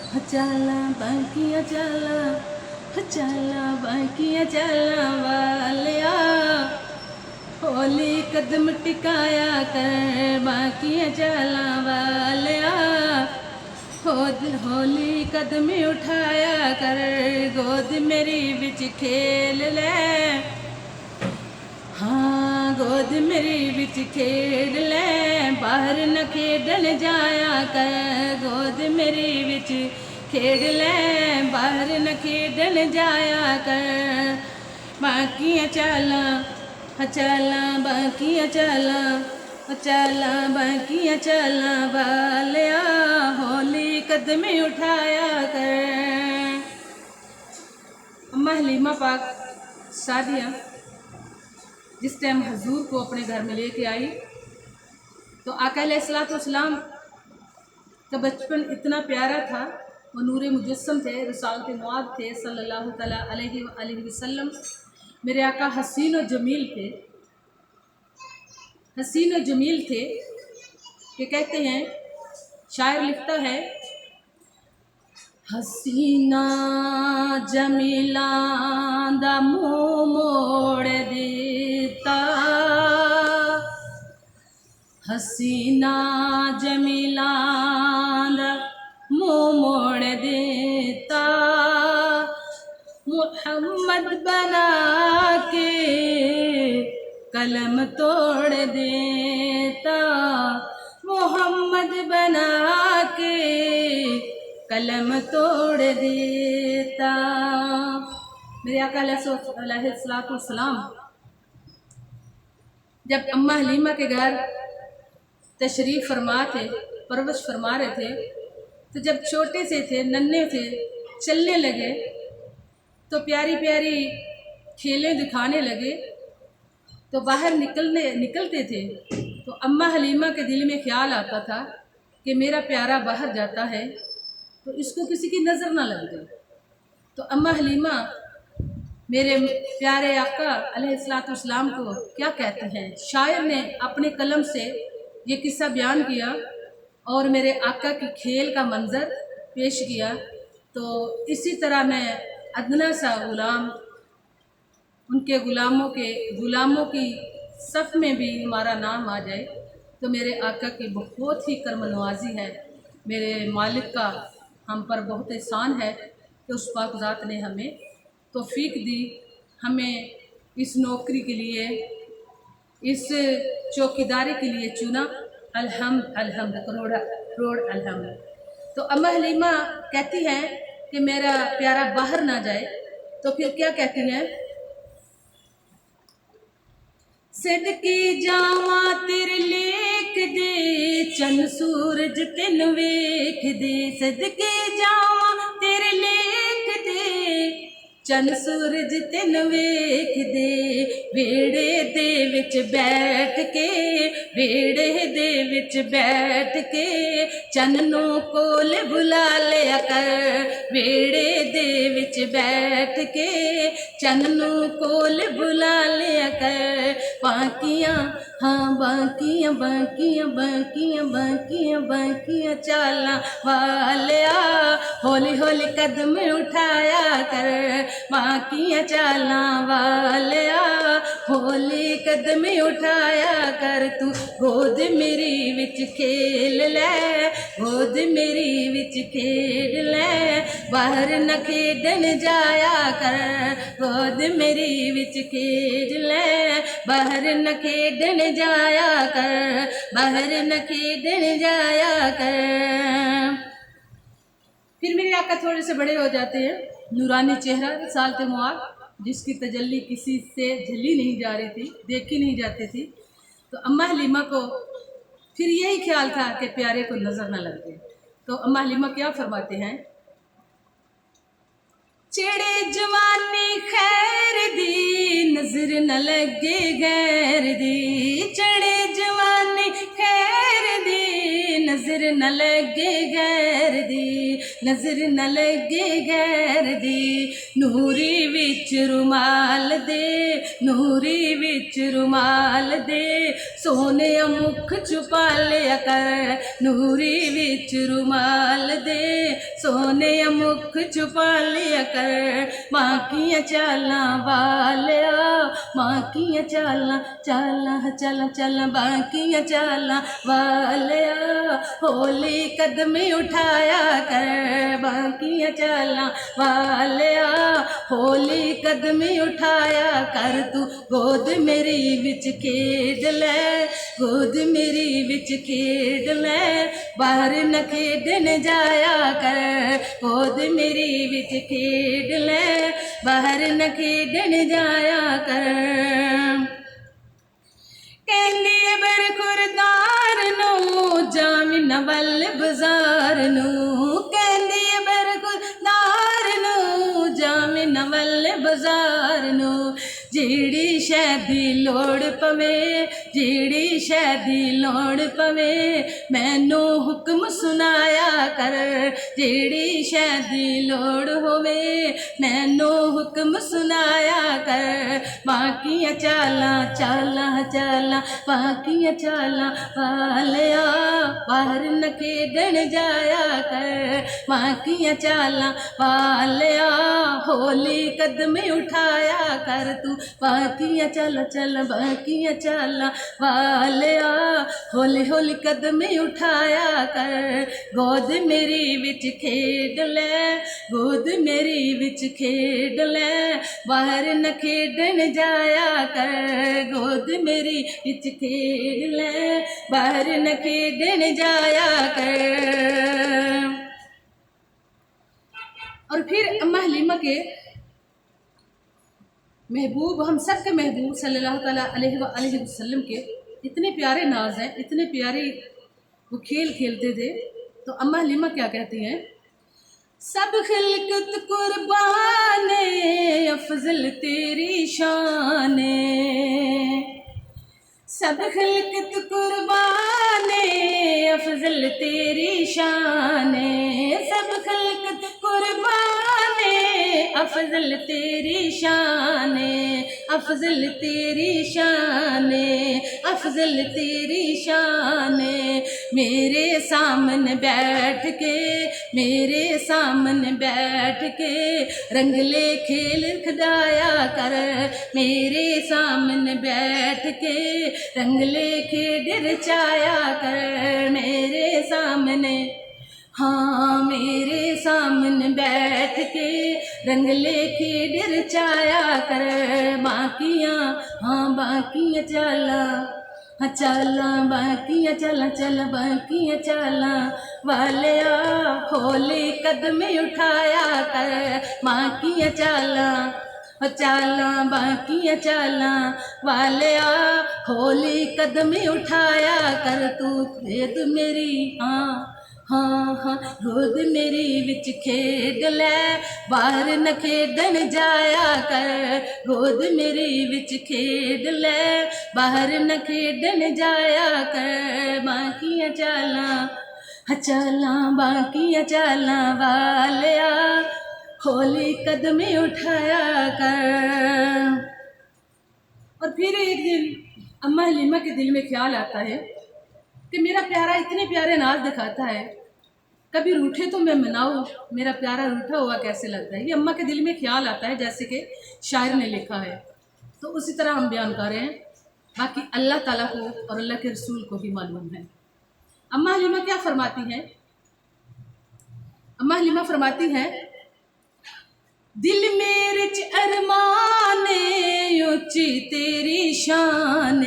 चला बाकियां चला, चला बाकियां चला वालिया, होली कदम टिकाया कर बाकियां चला वालिया, होली कदम उठाया कर, गोद मेरी बिच खेल ले, हाँ गोद मेरी बिच खेल ले, बाहर न खेडन जाया कर, गोद मेरी बिच खेड ले, बाहर न खेडन जाया कर, बाकियां चला चला बाकियां चला, चला बाकियां चला वालिया, होली कदम उठाया कर। अम्मा हलीमा पाक सादिया जिस टाइम हजूर को अपने घर में लेके आई तो आका अलैहिस्सलाम का बचपन इतना प्यारा था, वो नूरे मुजस्सम थे, रिसालत मुआद थे सल्लल्लाहु तआला अलैहि वसल्लम। मेरे आका हसीन और जमील थे, हसीन और जमील थे कि कहते हैं, शायर लिखता है, हसीना जमीला दा मुँह मोड़ देता, हसीना जमीला दा मुँह मोड़ देता, मुहम्मद बना के कलम तोड़ देता, मोहम्मद बना के कलम तोड़ देता। मेरे आका अलैहिस्सलाम जब अम्मा हलीमा के घर तशरीफ़ फरमा थे, परवरिश फरमा रहे थे, तो जब छोटे से थे, नन्हे थे, चलने लगे तो प्यारी प्यारी खेलें दिखाने लगे, तो बाहर निकलते थे तो अम्मा हलीमा के दिल में ख्याल आता था कि मेरा प्यारा बाहर जाता है तो इसको किसी की नज़र ना लग जाए। तो अम्मा हलीमा मेरे प्यारे आका अलैहिस्सलाम को क्या कहते हैं, शायर ने अपने कलम से ये किस्सा बयान किया और मेरे आका की खेल का मंज़र पेश किया। तो इसी तरह मैं अदना सा ग़ुलाम, उनके ग़ुलामों की सफ़ में भी हमारा नाम आ जाए तो मेरे आका की बहुत ही कर्म नवाजी है। मेरे मालिक का हम पर बहुत एहसान है कि उस पाक ज़ात ने हमें तौफ़ीक दी, हमें इस नौकरी के लिए, इस चौकीदारी के लिए चुना। अल्हम्द करोड़ अल्हम्द। तो अम्मा हलीमा कहती हैं कि मेरा प्यारा बाहर ना जाए, तो फिर क्या कहती हैं, सदके जावा तेरे लेख दे, चन सूरज तेन वेख दे, सदके जावा तेरे लेख दे, चन सूरज तेन वेख दे, वेड़े दे विच बैठ के, वेड़े दे विच बैठ के, चन नू कोल बुला लिया कर, वेड़े दे विच बैठ के, चन नू कोल बुला लिया कर, बाकियां हाँ बाकियां बाकियां बाकियां बाकियां बाकियां चाला वालिया, होली होली कदम उठाया कर, बाकियां चाला वालिया, होली कदम उठाया कर, तू गोद मेरी विच खेल ले, गोद मेरी विच खेड ले, बाहर न खेडन जाया कर, गोद मेरी विच खेड ले, बाहर न खेडन जाया कर, बाहर न खेडन जाया कर। फिर मेरे आका थोड़े से बड़े हो जाते हैं, नूरानी चेहरा रिसालत मुआद, जिसकी तजल्ली किसी से झली नहीं जा रही थी, देखी नहीं जाती थी। तो अम्मा हलीमा को फिर यही ख्याल था कि प्यारे को नज़र न लग जाए। तो अम्मा हलीमा क्या फरमाते हैं, चढ़े जवानी खैर दी, नजर न लगे गैर दी, चढ़े जवानी खैर दी, नजर न लगे गैर दी, नजर न लगे गैर दी। नूरी विच रुमाल दे, नूरी विच रुमाल दे, सोने मुख छुपा लिया कर। नूरी विच रुमाल दे, सोने मुख छुपा लिया कर। बाकियां चालां वालिया, बाकियां चालां चालां चल चल, बाकियां चालां वालिया, होली कदम उठाया कर। बाकियां चालां वालिया, होली कदम उठाया कर। तू गोद मेरी विच खेड ले, गोद मेरी विच खेड ले, बाहर न खेडन जाया कर। गोद मेरी विच खेड ले, बाहर न खेडन जाया कर। कहंदी बरखुरदार नू जामी न वल बाजार नू, कहंदी बरखुरदार नू जामी न वल बाजार नू। जेड़ी शै दी लोड़ पवे, जेड़ी शै दी लोड़ पवे, मैनू हुक्म सुनाया कर। जेड़ी शै दी लोड़ होवे, मैनू हुक्म सुनाया कर। बाकियां चालां चालां चालां, बाकियां चालां वालिया, बाहर न खेडन जाया कर। बाकियां चालां वालिया, होली कदम उठाया कर। तू बाकियां चल चल, बाकियां चालां वालिया, होली होली कदम उठाया कर। गोद मेरी विच खेड ले, गोद मेरी विच खेड ले, बाहर न खेडन जाया कर। गोद मेरी विच खेड ले, बाहर न खेडन जाया कर। और फिर अम्मा हलीमा के महबूब, हम सब के महबूब सल्लल्लाहु तआला अलैहि वसल्लम के इतने प्यारे नाज हैं, इतने प्यारे वो खेल खेलते थे। तो अम्मा हलीमा क्या कहती हैं? सब खिलकत कुर्बान अफजल तेरी शान, सब खिलकत कुर्बान अफजल तेरी शान, सब खिलकत कुर्बान अफजल तेरी शान, अफजल तेरी शान, अफजल तेरी शान। मेरे सामने बैठ के, मेरे सामने बैठ के रंगले खेल खिलाया कर। मेरे सामने बैठ के रंगले खेल रचाया कर। मेरे सामने, हाँ मेरे सामने बैठ के रंगले खेल रचाया कर। बाकियां, हाँ बाकियां चाला, हाँ चाला बाकियां चाला चल, बाकियां चाला वालिया, होली कदम उठाया कर। बाकियां चाला, चाला बाकियां चाला वालिया, होली कदम उठाया कर। तू खेद मेरी, हाँ हाँ हाँ, गोद मेरी विच खेड ले, बाहर न खेडन जाया कर। गोद मेरी विच खेड ले, बाहर न खेडन जाया कर। बाकियां चालां चालां, बाकियां चालां वालिया, होली कदम उठाया कर। और फिर एक दिन अम्मा हलीमा के दिल में ख्याल आता है कि मेरा प्यारा इतने प्यारे नाज दिखाता है, कभी रूठे तो मैं मनाऊं, मेरा प्यारा रूठा हुआ कैसे लगता है। ये अम्मा के दिल में ख्याल आता है, जैसे कि शायर ने लिखा है, तो उसी तरह हम बयान कर रहे हैं। बाकी अल्लाह ताला को और अल्लाह के रसूल को ही मालूम है। अम्मा हलीमा क्या फरमाती हैं? अम्मा हलीमा फरमाती हैं, दिल मेरे च अरमाने ऊंची तेरी शान,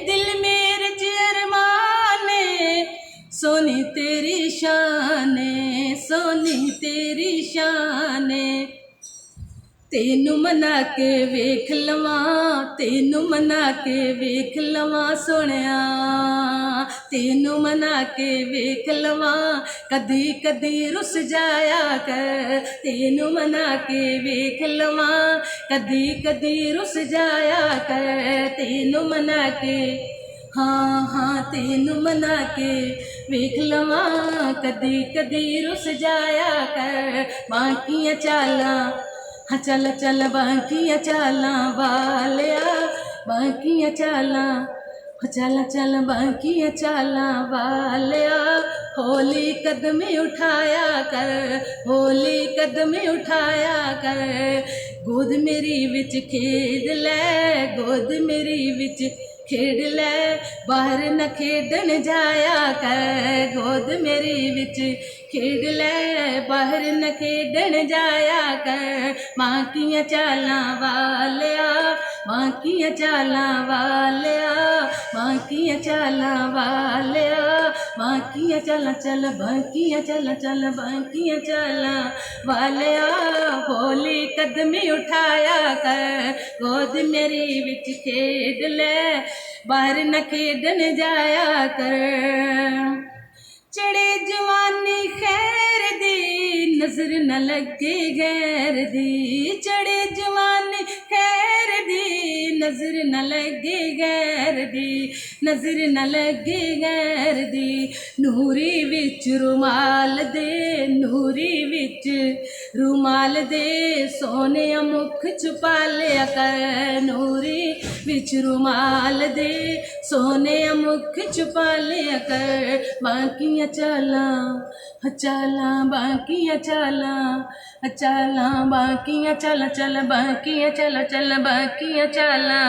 दिल मेरे च अरमाने सोनी तेरी शान, सोनी तेरी शान। तेनू मना के वेख लवां, तेनू मना के वेख लवां सोनिया, तेनू मना के वेख लवां, कदी कदी रुस जाया कर। तेनू मना के वेख लवां, कदी कदी रुस जाया कर। तेनू मना के, हाँ हाँ तेनू मना के वेख लवां कदी कदी रुस जाया कर बांकियां चालां हाँ चल चल बांकियां चालां वालिया बांकियां चालां चल चल बांकियां चालां वालिया होली कदम उठाया कर होली कदम उठाया कर गोद मेरी विच खेड लै गोद मेरी विच खेड लै बाहर न खेडन जाया कर गोद मेरी विच खेड लै बाहर न खेडन जाया कर बांकियां चालां वालिया बांकियां चालां वालिया बांकियां चालां वालिया बांकियां चालां चल बांकियां चालां चल बांकियां चालां वालिया होली कदम उठाया कर गोद मेरी विच खेड लै बाहर न खेडन जाया कर चढ़े जवानी खैर दी नजर न लगे गैर दी चढ़े जवानी खैर दी नजर न लगे गैर दी नजर न लगे गैर दी नूरी विच रुमाल दे नूरी विच रुमाल दे सोने मुख छुपा लिया कर नूरी विच रुमाल दे सोने मुख छुपा लिया कर बांकियां चालां बांकियां चालां बांकियां चल चल बांकियां चल चल बांकियां चालां